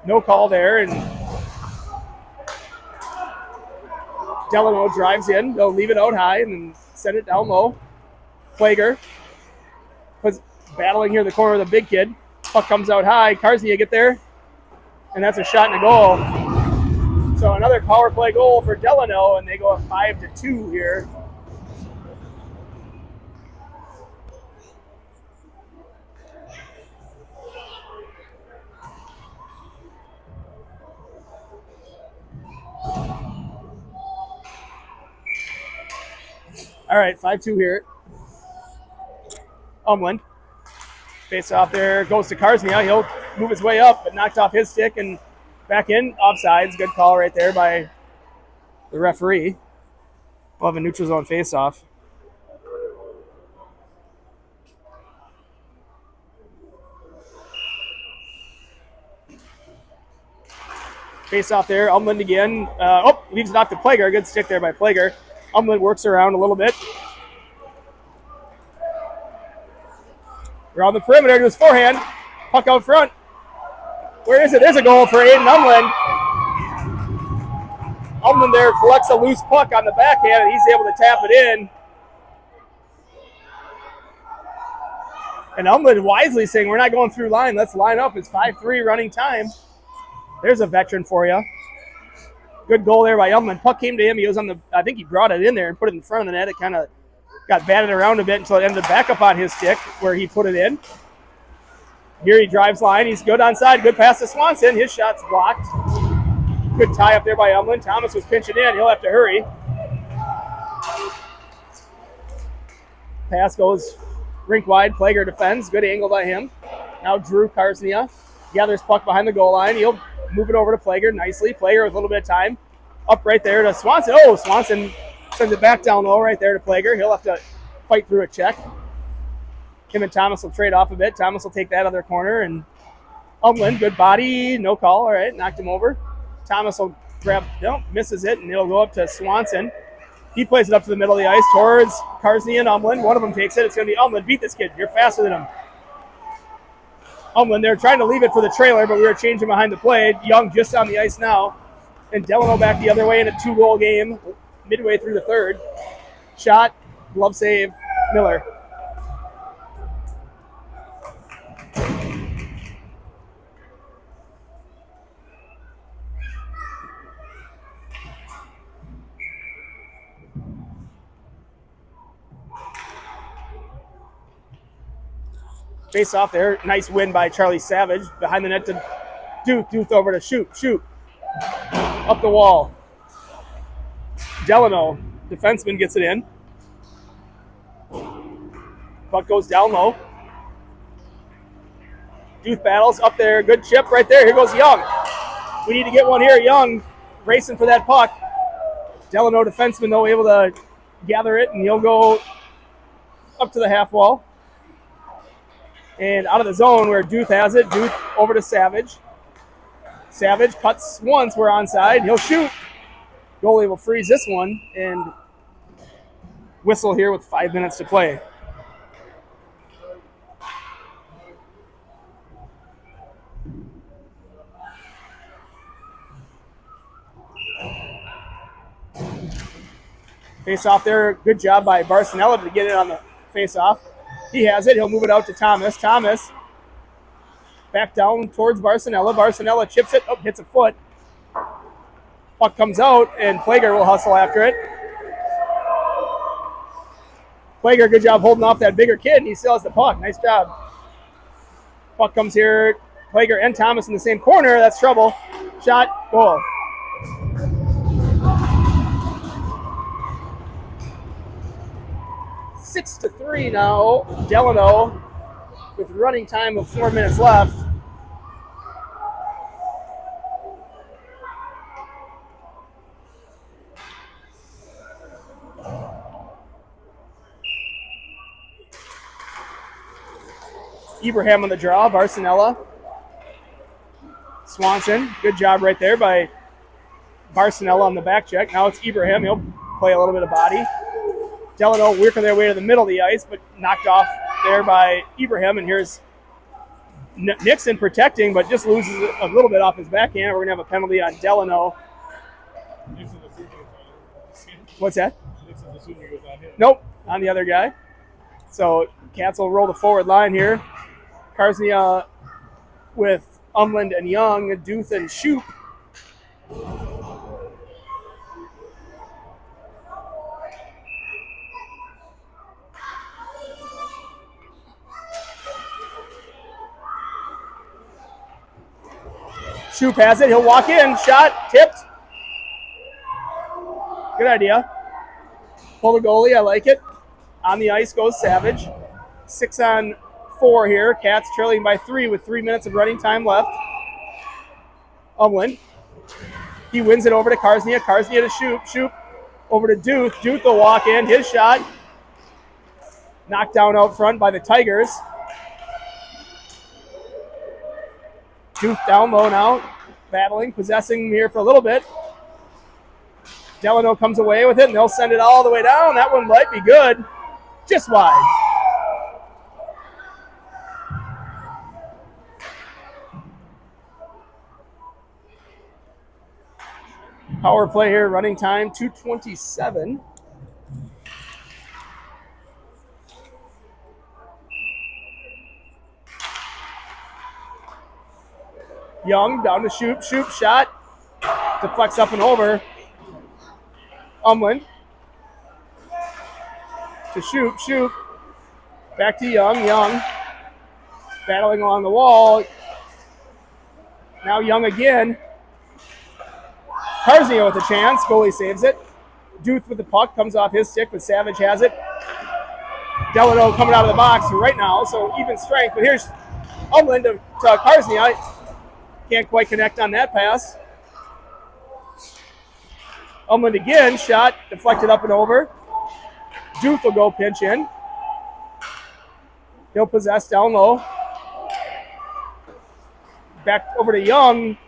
No call there, and Delano drives in. They'll leave it out high and then send it down low. Plager was battling here in the corner of the big kid. Puck comes out high. Karsnia get there, and that's a shot and a goal. So another power play goal for Delano, and they go up 5-2 here. All right, 5-2 here. Umland. Face off there, goes to Karsnia. He'll move his way up, but knocked off his stick and back in. Offsides. Good call right there by the referee. We'll have a neutral zone face off. Face off there. Umland again. Leaves it off to Plager. Good stick there by Plager. Umland works around a little bit. Around the perimeter to his forehand. Puck out front. Where is it? There's a goal for Aiden Umland. Umland there collects a loose puck on the backhand, and he's able to tap it in. And Umland wisely saying, we're not going through line. Let's line up. It's 5-3 running time. There's a veteran for you. Good goal there by Umland. Puck came to him. He was on the, I think he brought it in there and put it in front of the net. It kind of got batted around a bit until it ended back up on his stick where he put it in. Here he drives line. He's good onside. Good pass to Swanson. His shot's blocked. Good tie up there by Umland. Thomas was pinching in. He'll have to hurry. Pass goes rink wide. Plager defends. Good angle by him. Now Drew Karsnia gathers puck behind the goal line. He'll move it over to Plager nicely. Plager with a little bit of time. Up right there to Swanson. Oh, Swanson Sends it back down low right there to Plager. He'll have to fight through a check. Him and Thomas will trade off a bit. Thomas will take that other corner, and Umland, good body, no call. All right, knocked him over. Thomas will grab, no, misses it, and it'll go up to Swanson. He plays it up to the middle of the ice towards Karsney and Umland. One of them takes it. It's going to be Umland. Beat this kid. You're faster than him. Umland, they're trying to leave it for the trailer, but we were changing behind the play. Young just on the ice now. And Delano back the other way in a 2-goal game midway through the third. Shot, glove save, Miller. Face off there. Nice win by Charlie Savage. Behind the net to Duth. Duth over to Shoot. Up the wall. Delano, defenseman, gets it in. Puck goes down low. Duth battles up there. Good chip right there. Here goes Young. We need to get one here. Young racing for that puck. Delano defenseman, though, able to gather it, and he'll go up to the half wall. And out of the zone where Duth has it. Duth over to Savage. Savage cuts once. We're onside. He'll shoot. Goalie will freeze this one and whistle here with 5 minutes to play. Face off there. Good job by Barcinella to get it on the face off. He has it. He'll move it out to Thomas. Thomas back down towards Barcinella. Barcinella chips it. Oh, hits a foot. Puck comes out, and Plager will hustle after it. Plager, good job holding off that bigger kid, and he still has the puck. Nice job. Puck comes here. Plager and Thomas in the same corner. That's trouble. Shot, goal. Six to 3 now. Delano with running time of 4 minutes left. Ibrahim on the draw. Barcinella. Swanson. Good job right there by Barcinella on the back check. Now it's Ibrahim. He'll play a little bit of body. Delano working their way to the middle of the ice, but knocked off there by Ibrahim. And here's Nixon protecting, but just loses a little bit off his backhand. We're going to have a penalty on Delano. What's that? Nope, on the other guy. So Cats will roll the forward line here. Karsnia with Umland and Young, Duth and Shoop. Shoop has it. He'll walk in. Shot. Tipped. Good idea. Pull the goalie. I like it. On the ice goes Savage. 6-on-4 here. Cats trailing by 3 with 3 minutes of running time left. Umland. He wins it over to Karsnia. Karsnia to Shoop. Shoop over to Duth. Duth will walk in. His shot. Knocked down out front by the Tigers. Duth down low now. Battling, possessing here for a little bit. Delano comes away with it, and they'll send it all the way down. That one might be good. Just wide. Power play here, running time, 2:27. Young down to Shoop. Shoop shot. Deflects up and over. Umland. To Shoop. Shoop. Back to Young. Young. Battling along the wall. Now Young again. Karsnia with a chance. Goalie saves it. Duth with the puck. Comes off his stick, but Savage has it. Delano coming out of the box right now, so even strength. But here's Umland to Karsnia. Can't quite connect on that pass. Umland again, shot deflected up and over. Duth will go pinch in. He'll possess down low. Back over to Young.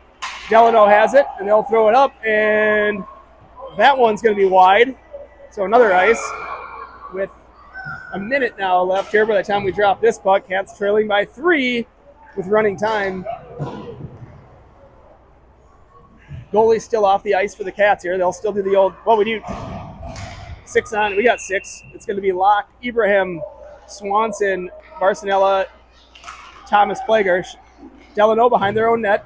Delano has it, and they'll throw it up, and that one's going to be wide. So another ice with a minute now left here by the time we drop this puck. Cats trailing by 3 with running time. Goalie still off the ice for the Cats here. They'll still do the old, well, we do 6 on. We got 6. It's going to be Locke, Ibrahim, Swanson, Barcinella, Thomas Plager. Delano behind their own net.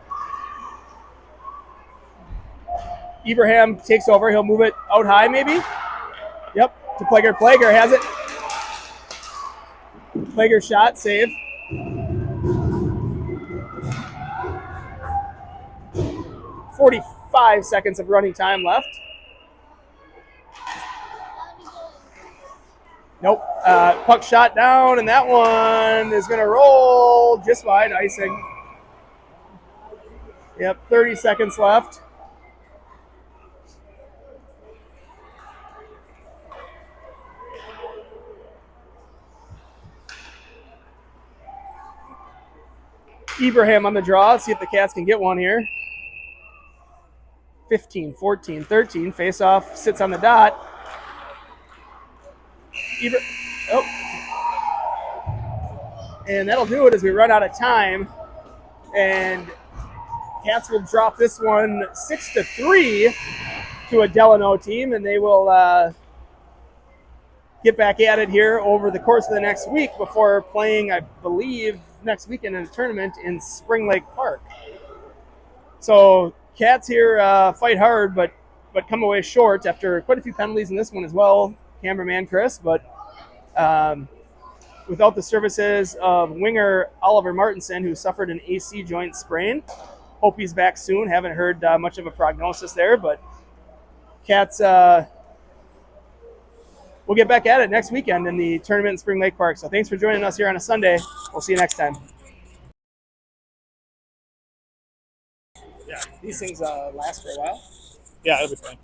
Ibrahim takes over. He'll move it out high maybe. Yep, to Plager. Plager has it. Plager shot, save. "45 seconds of running time left. Nope. Puck shot down, and that one is going to roll just wide, icing. Yep, 30 seconds left. Ibrahim on the draw. Let's see if the Cats can get one here. 15, 14, 13. Face-off sits on the dot. And that'll do it as we run out of time. And Cats will drop this one 6-3 to a Delano team, and they will get back at it here over the course of the next week before playing, I believe, next weekend in a tournament in Spring Lake Park. So Cats here fight hard, but come away short after quite a few penalties in this one as well, cameraman Chris. But without the services of winger Oliver Martinson, who suffered an AC joint sprain. Hope he's back soon. Haven't heard much of a prognosis there, but Cats we'll get back at it next weekend in the tournament in Spring Lake Park. So thanks for joining us here on a Sunday. We'll see you next time. Yeah, these things last for a while. Yeah, it'll be fine.